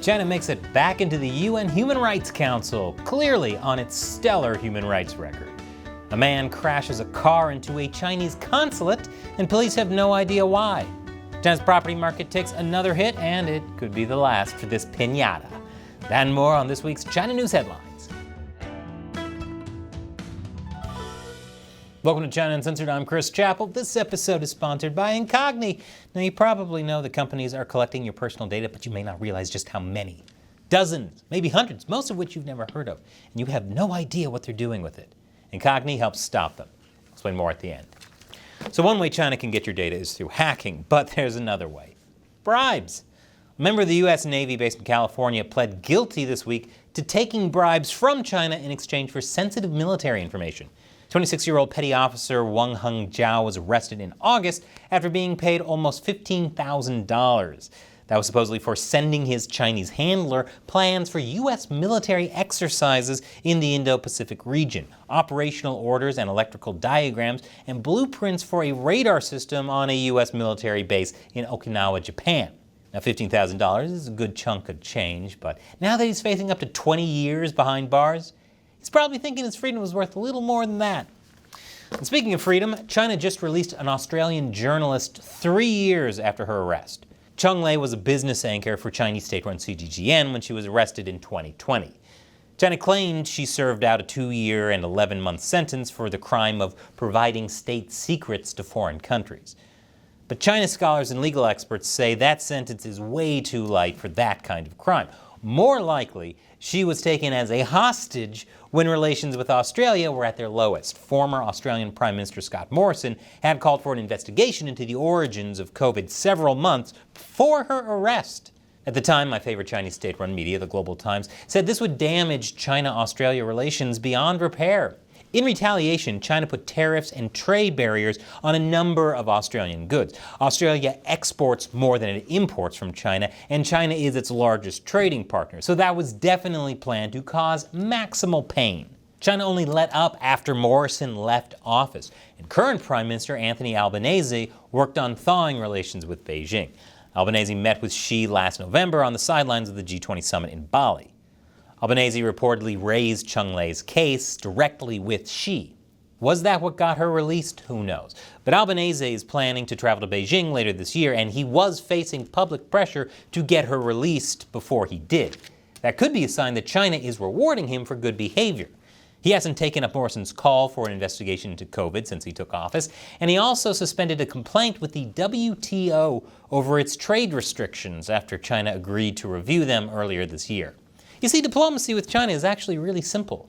China makes it back into the UN Human Rights Council, clearly on its stellar human rights record. A man crashes a car into a Chinese consulate, and police have no idea why. China's property market takes another hit, and it could be the last for this piñata. That and more on this week's China News Headlines. Welcome to China Uncensored. I'm Chris Chappell. This episode is sponsored by Incogni. Now, you probably know that companies are collecting your personal data, but you may not realize just how many. Dozens, maybe hundreds, most of which you've never heard of, and you have no idea what they're doing with it. Incogni helps stop them. I'll explain more at the end. So one way China can get your data is through hacking, but there's another way. Bribes. A member of the U.S. Navy based in California pled guilty this week to taking bribes from China in exchange for sensitive military information. 26-year-old petty officer Wang Heng Jiao was arrested in August after being paid almost $15,000. That was supposedly for sending his Chinese handler plans for U.S. military exercises in the Indo-Pacific region, operational orders and electrical diagrams, and blueprints for a radar system on a U.S. military base in Okinawa, Japan. Now, $15,000 is a good chunk of change, but now that he's facing up to 20 years behind bars, he's probably thinking his freedom was worth a little more than that. And speaking of freedom, China just released an Australian journalist 3 years after her arrest. Cheng Lei was a business anchor for Chinese state-run CGTN when she was arrested in 2020. China claimed she served out a 2-year and 11-month sentence for the crime of providing state secrets to foreign countries. But China scholars and legal experts say that sentence is way too light for that kind of crime. More likely, she was taken as a hostage when relations with Australia were at their lowest. Former Australian Prime Minister Scott Morrison had called for an investigation into the origins of COVID several months before her arrest. At the time, my favorite Chinese state-run media, the Global Times, said this would damage China-Australia relations beyond repair. In retaliation, China put tariffs and trade barriers on a number of Australian goods. Australia exports more than it imports from China, and China is its largest trading partner. So that was definitely planned to cause maximal pain. China only let up after Morrison left office, and current Prime Minister Anthony Albanese worked on thawing relations with Beijing. Albanese met with Xi last November on the sidelines of the G20 summit in Bali. Albanese reportedly raised Cheng Lei's case directly with Xi. Was that what got her released? Who knows? But Albanese is planning to travel to Beijing later this year, and he was facing public pressure to get her released before he did. That could be a sign that China is rewarding him for good behavior. He hasn't taken up Morrison's call for an investigation into COVID since he took office, and he also suspended a complaint with the WTO over its trade restrictions after China agreed to review them earlier this year. You see, diplomacy with China is actually really simple.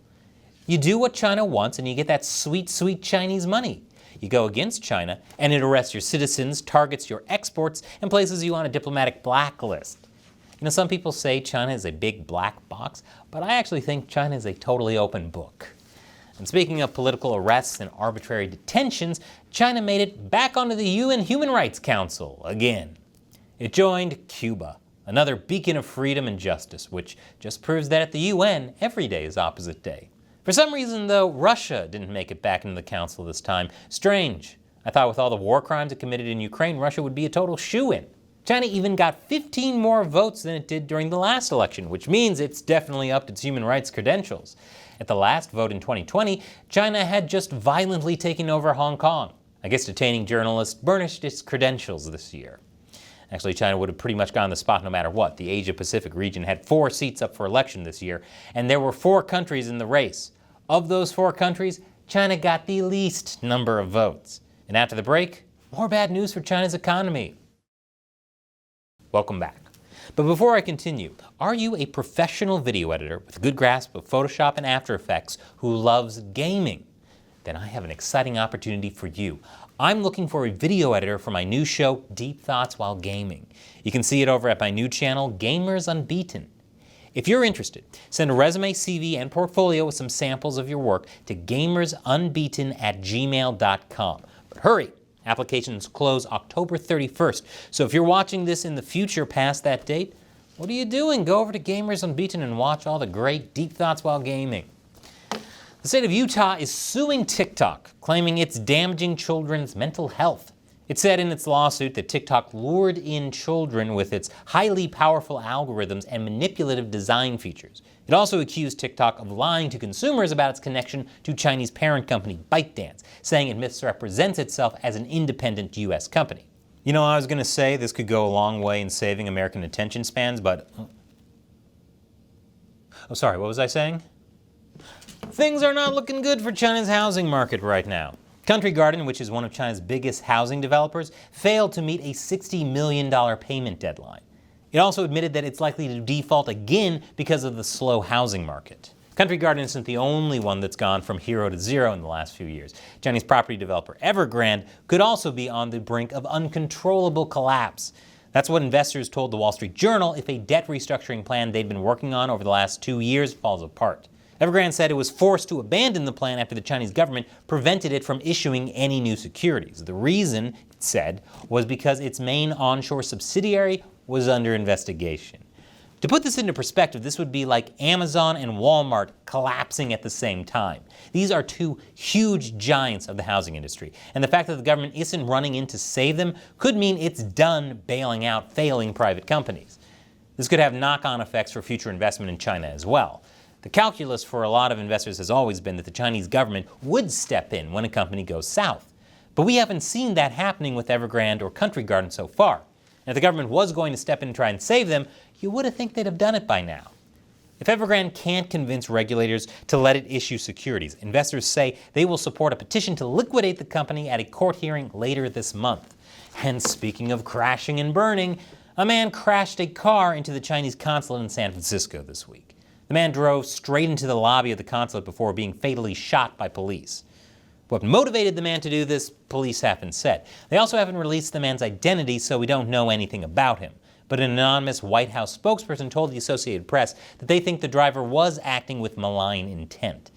You do what China wants and you get that sweet, sweet Chinese money. You go against China and it arrests your citizens, targets your exports, and places you on a diplomatic blacklist. You know, some people say China is a big black box, but I actually think China is a totally open book. And speaking of political arrests and arbitrary detentions, China made it back onto the UN Human Rights Council again. It joined Cuba, another beacon of freedom and justice, which just proves that at the UN, every day is opposite day. For some reason, though, Russia didn't make it back into the council this time. Strange. I thought with all the war crimes it committed in Ukraine, Russia would be a total shoo-in. China even got 15 more votes than it did during the last election, which means it's definitely upped its human rights credentials. At the last vote in 2020, China had just violently taken over Hong Kong. I guess detaining journalists burnished its credentials this year. Actually, China would have pretty much gotten the spot no matter what. The Asia-Pacific region had 4 seats up for election this year, and there were 4 countries in the race. Of those 4 countries, China got the least number of votes. And after the break, more bad news for China's economy. Welcome back. But before I continue, are you a professional video editor with a good grasp of Photoshop and After Effects who loves gaming? Then I have an exciting opportunity for you. I'm looking for a video editor for my new show, Deep Thoughts While Gaming. You can see it over at my new channel, Gamers Unbeaten. If you're interested, send a resume, CV, and portfolio with some samples of your work to gamersunbeaten@gmail.com. But hurry, applications close October 31st. So if you're watching this in the future past that date, what are you doing? Go over to Gamers Unbeaten and watch all the great Deep Thoughts While Gaming. The state of Utah is suing TikTok, claiming it's damaging children's mental health. It said in its lawsuit that TikTok lured in children with its highly powerful algorithms and manipulative design features. It also accused TikTok of lying to consumers about its connection to Chinese parent company ByteDance, saying it misrepresents itself as an independent US company. You know, I was going to say this could go a long way in saving American attention spans, but... Oh, sorry, what was I saying? Things are not looking good for China's housing market right now. Country Garden, which is one of China's biggest housing developers, failed to meet a $60 million payment deadline. It also admitted that it's likely to default again because of the slow housing market. Country Garden isn't the only one that's gone from hero to zero in the last few years. Chinese property developer Evergrande could also be on the brink of uncontrollable collapse. That's what investors told the Wall Street Journal if a debt restructuring plan they'd been working on over the last 2 years falls apart. Evergrande said it was forced to abandon the plan after the Chinese government prevented it from issuing any new securities. The reason, it said, was because its main onshore subsidiary was under investigation. To put this into perspective, this would be like Amazon and Walmart collapsing at the same time. These are two huge giants of the housing industry, and the fact that the government isn't running in to save them could mean it's done bailing out failing private companies. This could have knock-on effects for future investment in China as well. The calculus for a lot of investors has always been that the Chinese government would step in when a company goes south. But we haven't seen that happening with Evergrande or Country Garden so far. And if the government was going to step in and try and save them, you would have think they'd have done it by now. If Evergrande can't convince regulators to let it issue securities, investors say they will support a petition to liquidate the company at a court hearing later this month. And speaking of crashing and burning, a man crashed a car into the Chinese consulate in San Francisco this week. The man drove straight into the lobby of the consulate before being fatally shot by police. What motivated the man to do this, police haven't said. They also haven't released the man's identity, so we don't know anything about him. But an anonymous White House spokesperson told the Associated Press that they think the driver was acting with malign intent.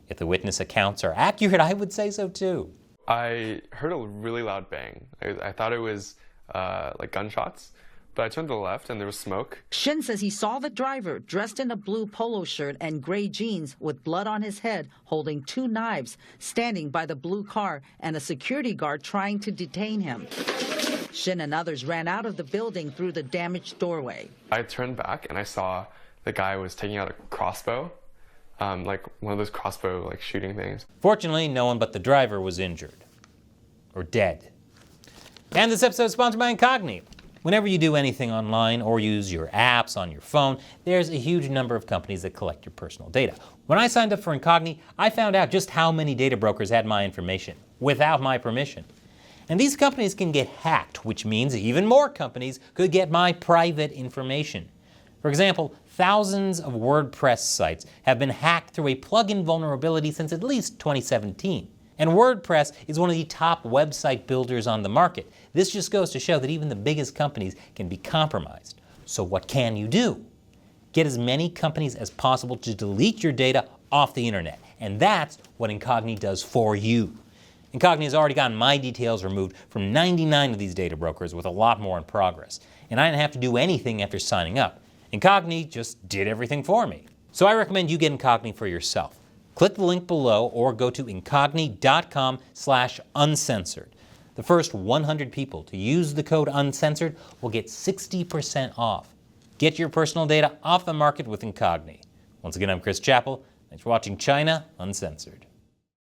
If the witness accounts are accurate, I would say so too. I heard a really loud bang. I thought it was like gunshots. But I turned to the left and there was smoke. Shin says he saw the driver dressed in a blue polo shirt and gray jeans with blood on his head, holding 2 knives, standing by the blue car and a security guard trying to detain him. Shin and others ran out of the building through the damaged doorway. I turned back and I saw the guy was taking out a crossbow, like one of those crossbow shooting things. Fortunately, no one but the driver was injured. Or dead. And this episode is sponsored by Incogni. Whenever you do anything online or use your apps on your phone, there's a huge number of companies that collect your personal data. When I signed up for Incogni, I found out just how many data brokers had my information, without my permission. And these companies can get hacked, which means even more companies could get my private information. For example, thousands of WordPress sites have been hacked through a plugin vulnerability since at least 2017. And WordPress is one of the top website builders on the market. This just goes to show that even the biggest companies can be compromised. So what can you do? Get as many companies as possible to delete your data off the internet. And that's what Incogni does for you. Incogni has already gotten my details removed from 99 of these data brokers, with a lot more in progress. And I didn't have to do anything after signing up. Incogni just did everything for me. So I recommend you get Incogni for yourself. Click the link below or go to incogni.com/uncensored. The first 100 people to use the code Uncensored will get 60% off. Get your personal data off the market with Incogni. Once again, I'm Chris Chappell. Thanks for watching China Uncensored.